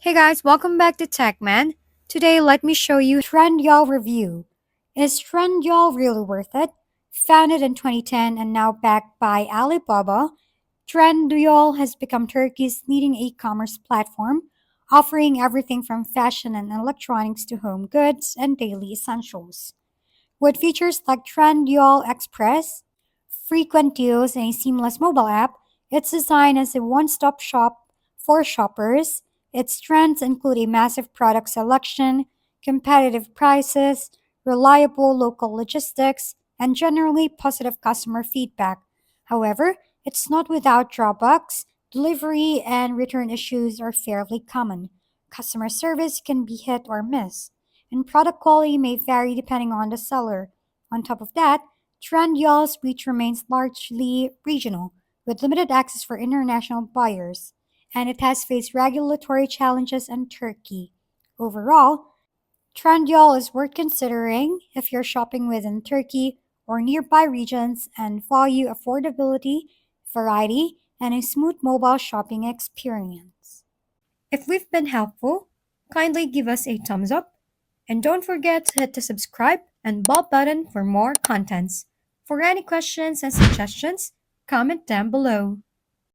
Hey guys, welcome back to TechMan. Today, let me show you Trendyol review. Is Trendyol really worth it? Founded in 2010 and now backed by Alibaba, Trendyol has become Turkey's leading e-commerce platform, offering everything from fashion and electronics to home goods and daily essentials. With features like Trendyol Express, frequent deals, and a seamless mobile app, it's designed as a one stop shop for shoppers. Its strengths include a massive product selection, competitive prices, reliable local logistics, and generally positive customer feedback. However, it's not without drawbacks. Delivery and return issues are fairly common. Customer service can be hit or miss, and product quality may vary depending on the seller. On top of that, Trendyol's reach remains largely regional, with limited access for international buyers, and it has faced regulatory challenges in Turkey. Overall, Trendyol is worth considering if you're shopping within Turkey or nearby regions and value affordability, variety, and a smooth mobile shopping experience. If we've been helpful, kindly give us a thumbs up and don't forget to hit the subscribe and bell button for more contents. For any questions and suggestions, comment down below.